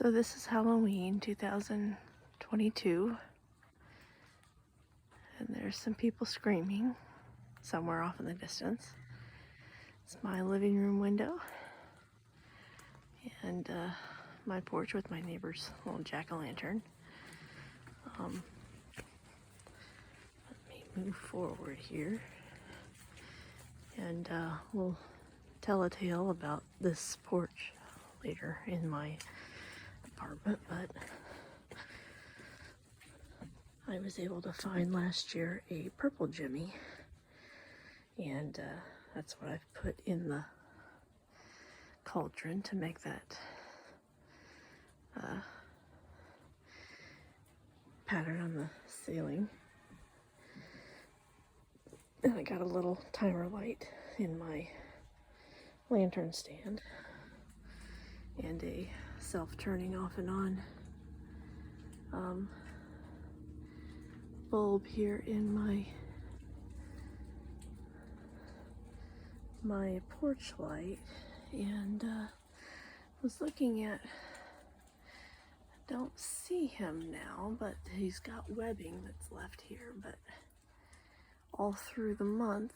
So this is Halloween 2022, and there's some people screaming somewhere off in the distance. It's my living room window and my porch with my neighbor's little jack-o'-lantern. Let me move forward here and we'll tell a tale about this porch later in my apartment, but I was able to find last year a purple Jimmy, and that's what I've put in the cauldron to make that pattern on the ceiling. And I got a little timer light in my lantern stand and a self-turning off and on bulb here in my porch light, and was looking at, I don't see him now, but he's got webbing that's left here, but all through the month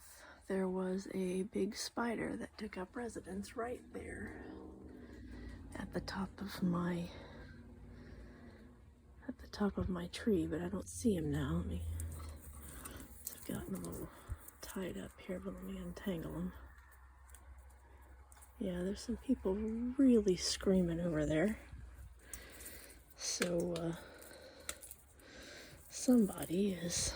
there was a big spider that took up residence right there at the top of my tree, but I don't see him now. I've gotten a little tied up here, but let me untangle him. Yeah, there's some people really screaming over there. So somebody is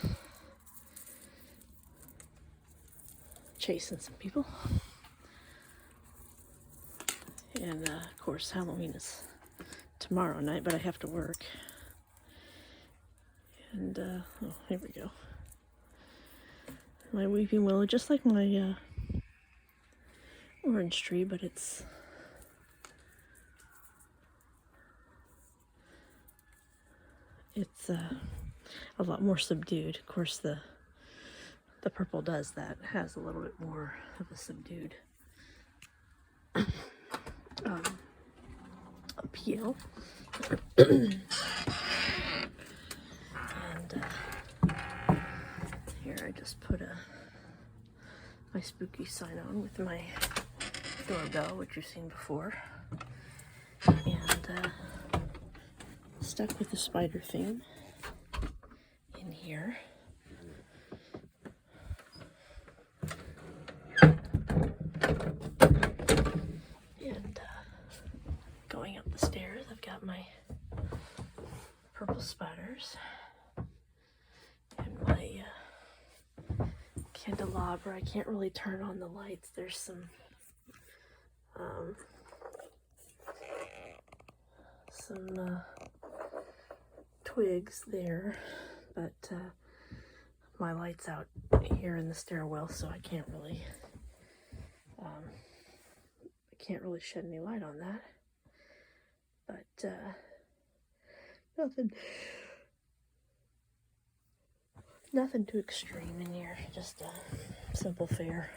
chasing some people. And of course Halloween is tomorrow night, but I have to work. And oh, here we go. My weeping willow, just like my orange tree, but it's a lot more subdued. Of course, the purple does that. It has a little bit more of a subdued appeal. And here I just put my spooky sign on with my doorbell, which you've seen before, and stuck with the spider theme in here. And going up the stairs, I've got my purple spiders and my candelabra. I can't really turn on the lights. There's some twigs there, but my light's out here in the stairwell, so I can't really shed any light on that. But nothing too extreme in here, just a simple fare.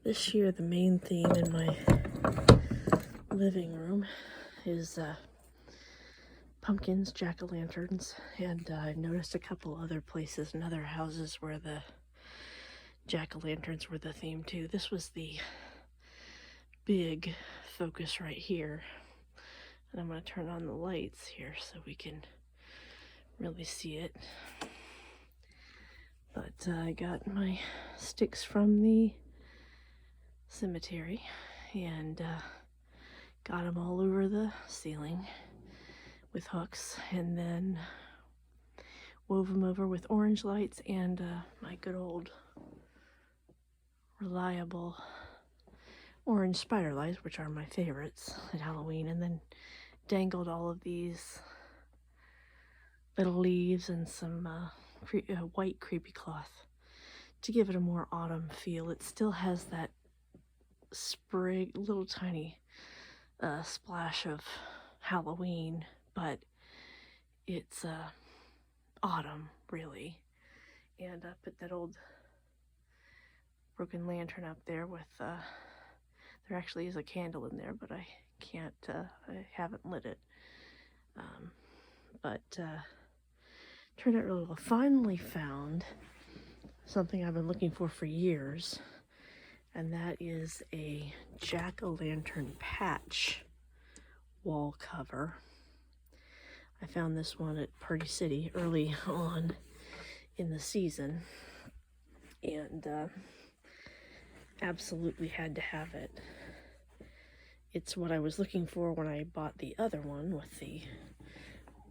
This year the main theme in my living room is pumpkins, jack-o'-lanterns, and I've noticed a couple other places and other houses where the jack-o'-lanterns were the theme too. This was the big focus right here, and I'm going to turn on the lights here so we can really see it. But I got my sticks from the cemetery and got them all over the ceiling with hooks, and then wove them over with orange lights and my good old reliable orange spider lights, which are my favorites at Halloween, and then dangled all of these little leaves and some white creepy cloth to give it a more autumn feel. It still has that sprig, little tiny splash of Halloween, but it's autumn really. And I put that old broken lantern up there with There actually is a candle in there, but I can't, I haven't lit it. But turned out really well. Finally found something I've been looking for years, and that is a jack-o'-lantern patch wall cover. I found this one at Party City early on in the season, and absolutely had to have it. It's what I was looking for when I bought the other one with the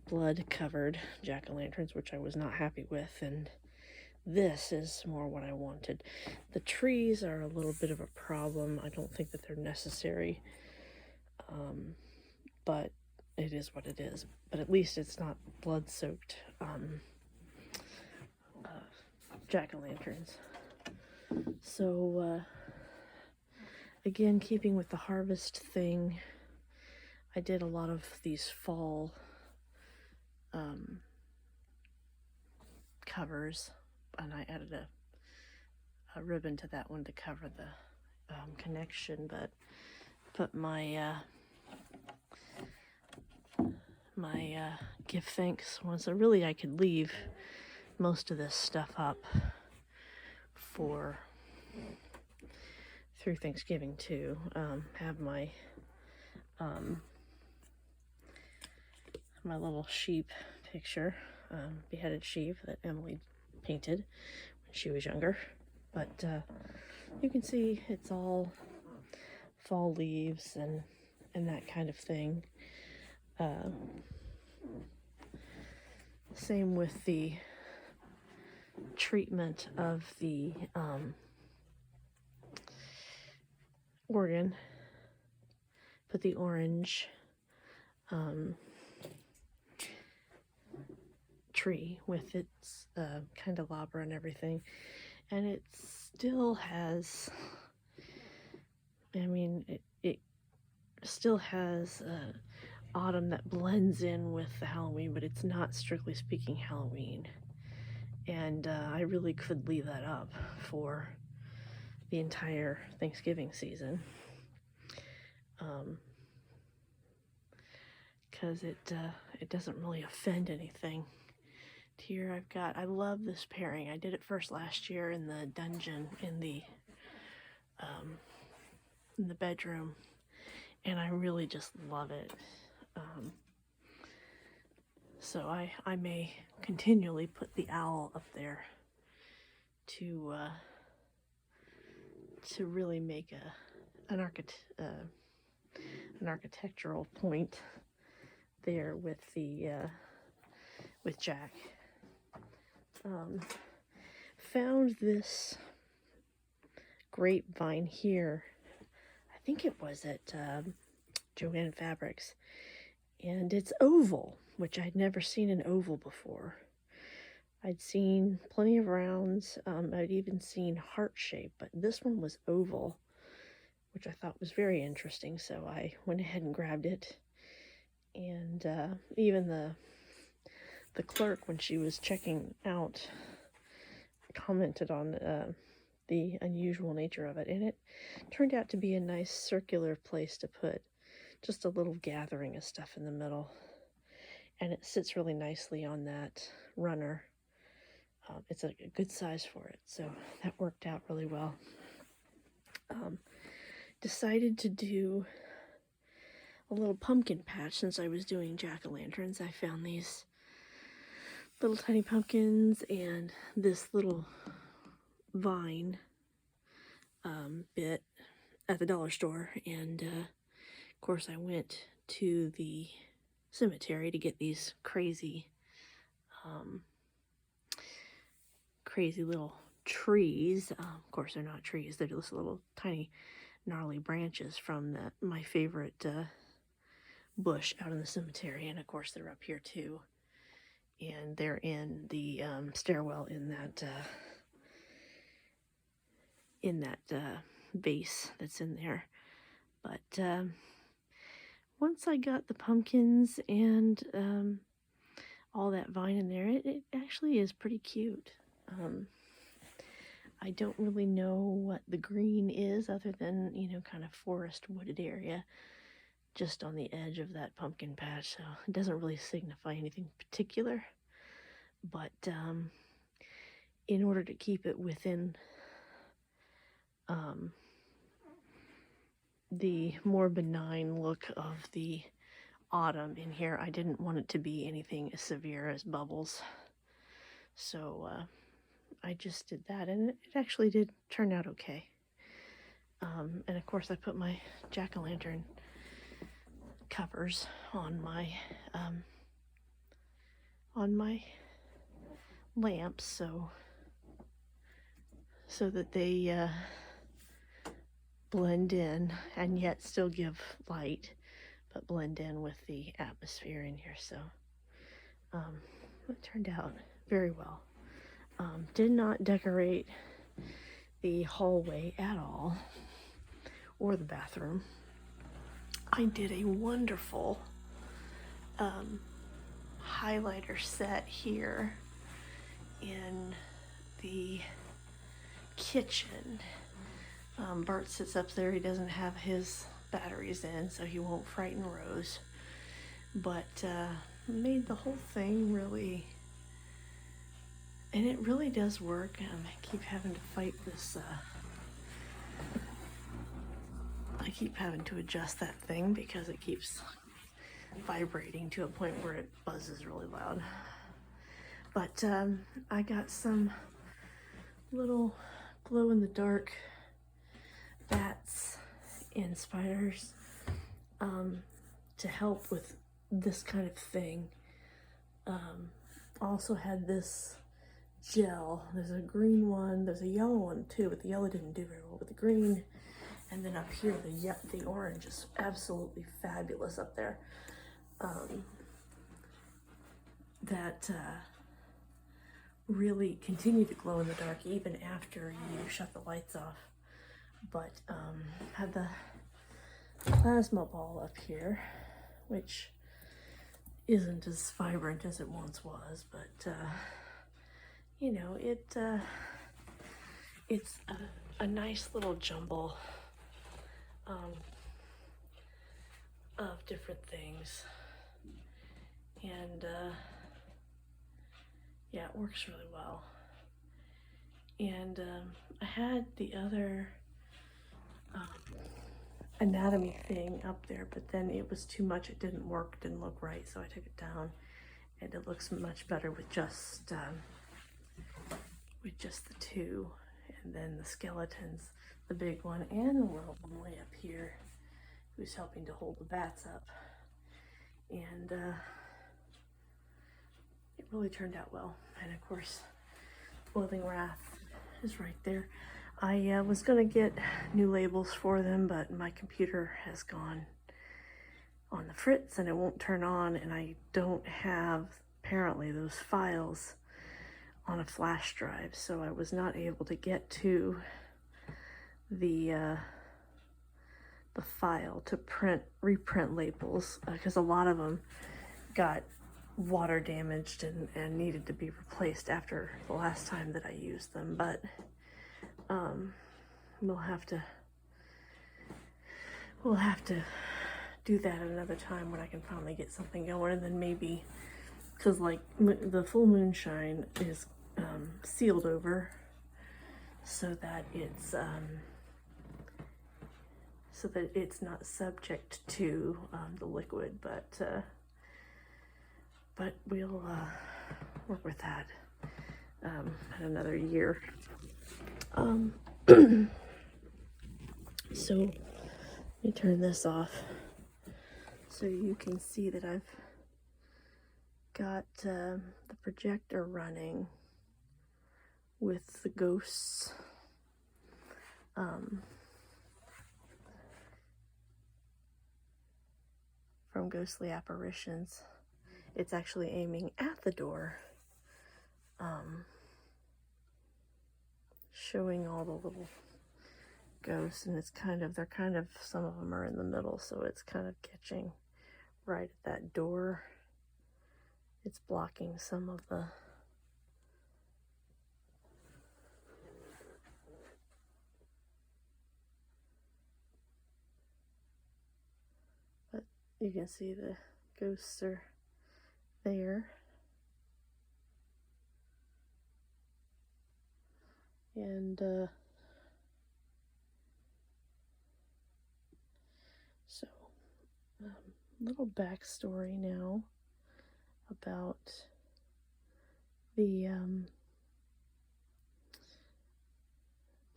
blood-covered jack-o'-lanterns, which I was not happy with, and this is more what I wanted. The trees are a little bit of a problem. I don't think that they're necessary, but it is what it is. But at least it's not blood-soaked jack-o'-lanterns. So, again, keeping with the harvest thing, I did a lot of these fall covers, and I added a ribbon to that one to cover the connection, but put my give thanks one. So really I could leave most of this stuff up for through Thanksgiving too. Have my my little sheep picture, beheaded sheep that Emily painted when she was younger. But you can see it's all fall leaves and that kind of thing. Same with the treatment of the organ. Put the orange tree with its candelabra and everything, and it still has, I mean, it still has autumn that blends in with the Halloween, but it's not strictly speaking Halloween. And I really could leave that up for the entire Thanksgiving season, because it doesn't really offend anything. Here I've got, I love this pairing. I did it first last year in the dungeon in the bedroom, and I really just love it. So I may continually put the owl up there to really make an architectural point there with the with Jack. Found this grapevine here. I think it was at Joann Fabrics, and it's oval, which I'd never seen an oval before. I'd seen plenty of rounds. I'd even seen heart shape, but this one was oval, which I thought was very interesting. So I went ahead and grabbed it, and even the clerk, when she was checking out, commented on the unusual nature of it, and it turned out to be a nice circular place to put just a little gathering of stuff in the middle, and it sits really nicely on that runner. It's a good size for it, so that worked out really well. Decided to do a little pumpkin patch since I was doing jack-o'-lanterns. I found these little tiny pumpkins and this little vine bit at the dollar store, and of course I went to the cemetery to get these crazy little trees. Of course they're not trees, they're just little tiny gnarly branches from my favorite bush out in the cemetery, and of course they're up here too, and they're in the stairwell in that vase that's in there. But once I got the pumpkins and all that vine in there, it actually is pretty cute. I don't really know what the green is other than, you know, kind of forest wooded area just on the edge of that pumpkin patch, so it doesn't really signify anything particular. But in order to keep it within the more benign look of the autumn in here, I didn't want it to be anything as severe as bubbles. So I just did that, and it actually did turn out okay. And of course I put my jack-o'-lantern covers on my lamps, so that they blend in and yet still give light, but blend in with the atmosphere in here. So it turned out very well. Did not decorate the hallway at all, or the bathroom. I did a wonderful highlighter set here in the kitchen. Bart sits up there. He doesn't have his batteries in, so he won't frighten Rose. But made the whole thing really, and it really does work. I keep having to fight this. I keep having to adjust that thing because it keeps vibrating to a point where it buzzes really loud. But I got some little glow-in-the-dark bats and spiders to help with this kind of thing. Also had this gel. There's a green one, there's a yellow one too, but the yellow didn't do very well with the green. And then up here, the orange is absolutely fabulous up there. That really continue to glow in the dark even after you shut the lights off. But had the plasma ball up here, which isn't as vibrant as it once was, but you know, it's a nice little jumble of different things, and yeah, it works really well. And I had the other anatomy thing up there, but then it was too much. It didn't work, didn't look right, so I took it down, and it looks much better with just the two, and then the skeletons, the big one and the little one way up here, who's helping to hold the bats up. And it really turned out well. And of course, Boiling Wrath is right there. I was gonna get new labels for them, but my computer has gone on the fritz and it won't turn on, and I don't have, apparently, those files on a flash drive, so I was not able to get to the file to reprint labels, because a lot of them got water damaged and needed to be replaced after the last time that I used them. But we'll have to do that another time when I can finally get something going. And then maybe, because like the full moonshine is sealed over so that it's not subject to the liquid, but we'll work with that in another year. So let me turn this off so you can see that I've got the projector running with the ghosts from Ghostly Apparitions. It's actually aiming at the door, showing all the little ghosts, and they're kind of, some of them are in the middle, so it's kind of catching right at that door. It's blocking some of the you can see the ghosts are there. And so, little backstory now about the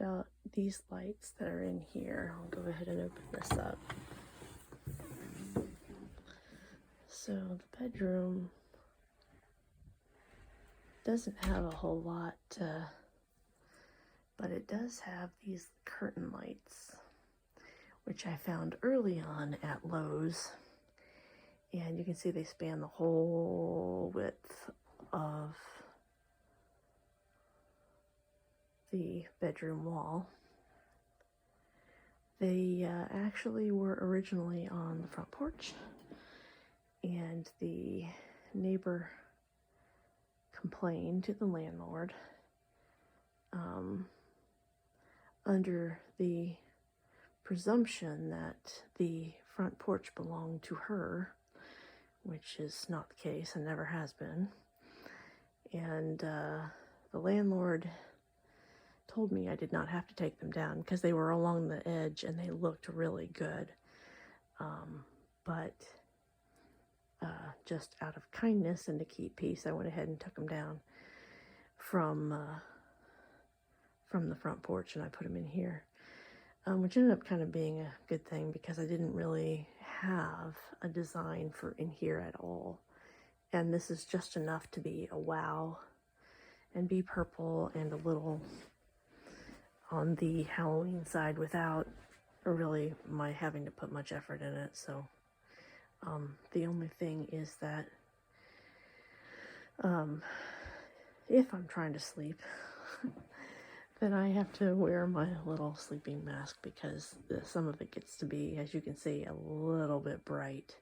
about these lights that are in here. I'll go ahead and open this up. So the bedroom doesn't have a whole lot, but it does have these curtain lights, which I found early on at Lowe's. And you can see they span the whole width of the bedroom wall. They actually were originally on the front porch, and the neighbor complained to the landlord under the presumption that the front porch belonged to her, which is not the case and never has been. And the landlord told me I did not have to take them down because they were along the edge and they looked really good. But just out of kindness and to keep peace, I went ahead and took them down from the front porch, and I put them in here, which ended up kind of being a good thing because I didn't really have a design for in here at all. And this is just enough to be a wow and be purple and a little on the Halloween side without really my having to put much effort in it. So the only thing is that if I'm trying to sleep, then I have to wear my little sleeping mask because some of it gets to be, as you can see, a little bit bright.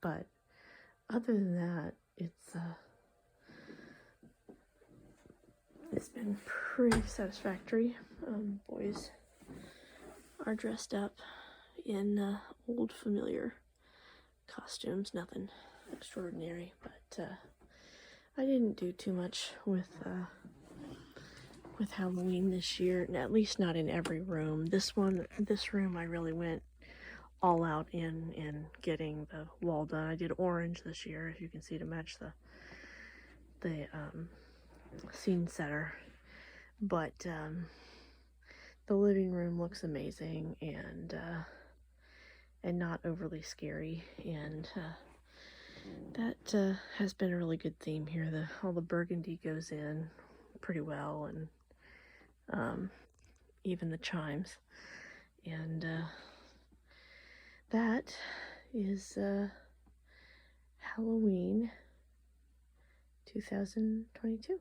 But other than that, it's been pretty satisfactory. Boys are dressed up in old familiar costumes, nothing extraordinary, but I didn't do too much with Halloween this year, at least not in every room. This room I really went all out in getting the wall done. I did orange this year, as you can see, to match the scene setter, but the living room looks amazing and not overly scary, and that has been a really good theme here. All the burgundy goes in pretty well, and even the chimes, and that is Halloween 2022.